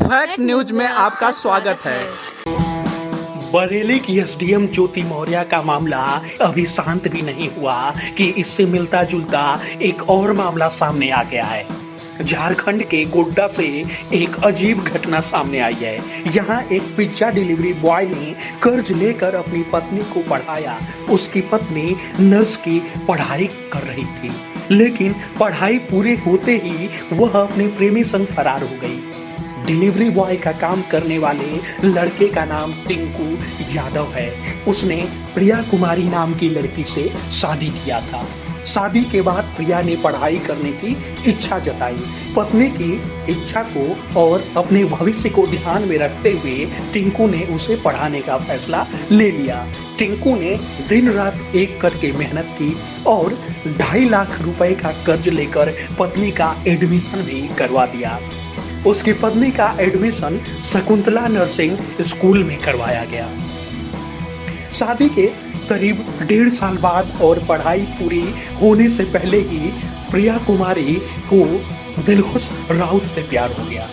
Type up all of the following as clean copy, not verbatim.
Fact news में आपका स्वागत है। बरेली की एसडीएम ज्योति मौर्य का मामला अभी शांत भी नहीं हुआ कि इससे मिलता जुलता एक और मामला सामने आ गया है। झारखंड के गोड्डा से एक अजीब घटना सामने आई है। यहाँ एक पिज्जा डिलीवरी बॉय ने कर्ज लेकर अपनी पत्नी को पढ़ाया। उसकी पत्नी नर्स की पढ़ाई कर रही थी, लेकिन पढ़ाई पूरी होते ही वह अपने प्रेमी संग फरार हो गई। डिलीवरी बॉय का काम करने वाले लड़के का नाम टिंकू यादव है। उसने प्रिया कुमारी नाम की लड़की से शादी किया था। शादी के बाद प्रिया ने पढ़ाई करने की इच्छा जताई। पत्नी की इच्छा को और अपने भविष्य को ध्यान में रखते हुए टिंकू ने उसे पढ़ाने का फैसला ले लिया। टिंकू ने दिन रात एक करके मेहनत की और 2.5 लाख रुपए का कर्ज लेकर पत्नी का एडमिशन भी करवा दिया। उसकी पत्नी का एडमिशन शकुंतला नर्सिंग स्कूल में करवाया गया। शादी के करीब 1.5 साल बाद और पढ़ाई पूरी होने से पहले ही प्रिया कुमारी को दिलखुश राउत से प्यार हो गया।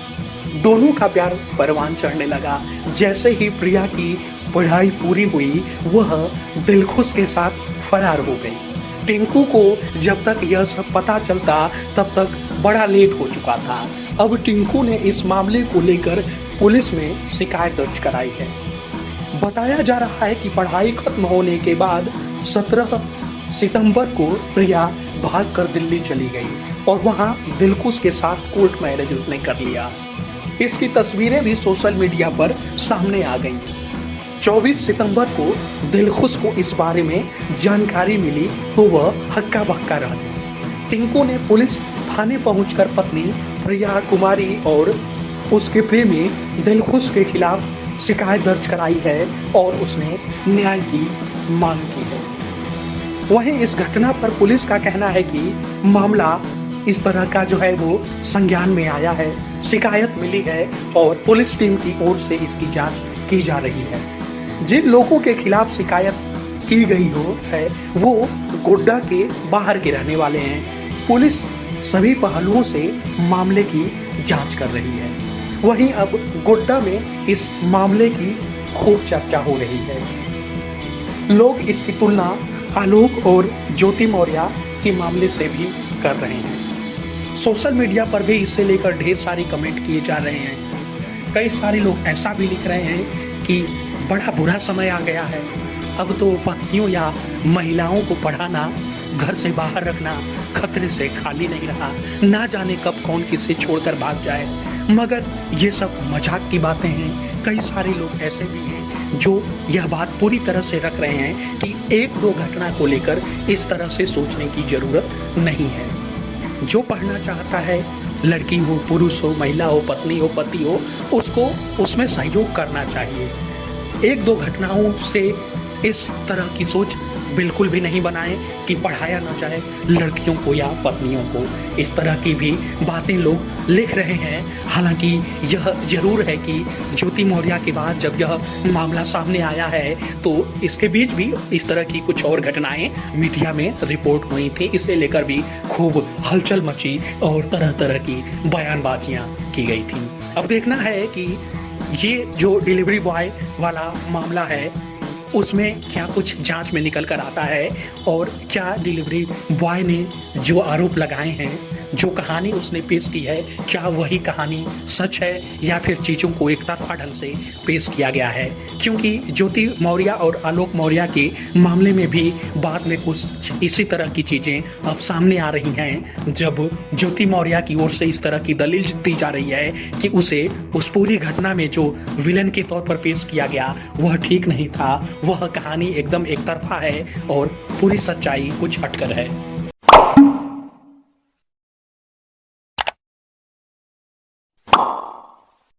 दोनों का प्यार परवान चढ़ने लगा। जैसे ही प्रिया की पढ़ाई पूरी हुई, वह दिलखुश के साथ फरार हो गई। टिंकू को जब तक यह सब पता चलता तब तक बड़ा लेट हो चुका था। अब टिंकू ने इस मामले को लेकर पुलिस में शिकायत दर्ज कराई है। बताया जा रहा है कि पढ़ाई खत्म होने के बाद 17 सितंबर को प्रिया भागकर दिल्ली चली गई और वहां दिलखुश के साथ कोर्ट मैरिज उसने कर लिया। इसकी तस्वीरें भी सोशल मीडिया पर सामने आ गईं। 24 सितंबर को दिलखुश को इस बारे में जानकारी मिली तो वह हक्का बक्का रह गई। टिंकू ने पुलिस थाने पहुंचकर पत्नी प्रिया कुमारी और उसके प्रेमी दिलखुश के खिलाफ शिकायत दर्ज कराई है और उसने न्याय की मांग की है। वहीं इस घटना पर पुलिस का कहना है कि मामला इस तरह का जो है वो संज्ञान में आया है, शिकायत मिली है और पुलिस टीम की ओर से इसकी जांच की जा रही है। जिन लोगों के खिलाफ शिकायत की गई है वो गोड्डा के बाहर के रहने वाले हैं। पुलिस सभी पहलुओं से मामले की जांच कर रही है। वहीं अब गोड्डा में इस मामले की खूब चर्चा हो रही है। लोग इसकी तुलना आलोक और ज्योति मौर्य के मामले से भी कर रहे हैं। सोशल मीडिया पर भी इससे लेकर ढेर सारे कमेंट किए जा रहे हैं। कई सारे लोग ऐसा भी लिख रहे हैं कि बड़ा बुरा समय आ गया है, अब तो पत्नियों या महिलाओं को पढ़ाना, घर से बाहर रखना खतरे से खाली नहीं रहा। ना जाने कब कौन किसे छोड़कर भाग जाए। मगर ये सब मजाक की बातें हैं। कई सारे लोग ऐसे भी हैं जो यह बात पूरी तरह से रख रहे हैं कि 1-2 घटना को लेकर इस तरह से सोचने की जरूरत नहीं है। जो पढ़ना चाहता है, लड़की हो, पुरुष हो, महिला हो, पत्नी हो, पति हो, उसको उसमें सहयोग करना चाहिए। 1-2 घटनाओं से इस तरह की सोच बिल्कुल भी नहीं बनाएं कि पढ़ाया ना जाए लड़कियों को या पत्नियों को। इस तरह की भी बातें लोग लिख रहे हैं। हालांकि यह जरूर है कि ज्योति मौर्य के बाद जब यह मामला सामने आया है तो इसके बीच भी इस तरह की कुछ और घटनाएं मीडिया में रिपोर्ट हुई थी। इसे लेकर भी खूब हलचल मची और तरह तरह की बयानबाजियां की गई थी। अब देखना है कि ये जो डिलीवरी बॉय वाला मामला है उसमें क्या कुछ जांच में निकल कर आता है और क्या डिलीवरी बॉय ने जो आरोप लगाए हैं, जो कहानी उसने पेश की है, क्या वही कहानी सच है या फिर चीज़ों को एक तरफा ढंग से पेश किया गया है। क्योंकि ज्योति मौर्य और आलोक मौर्य के मामले में भी बाद में कुछ इसी तरह की चीज़ें अब सामने आ रही हैं, जब ज्योति मौर्य की ओर से इस तरह की दलील दी जा रही है कि उसे उस पूरी घटना में जो विलन के तौर पर पेश किया गया वह ठीक नहीं था, वह कहानी एकदम एक तरफा है और पूरी सच्चाई कुछ हटकर है।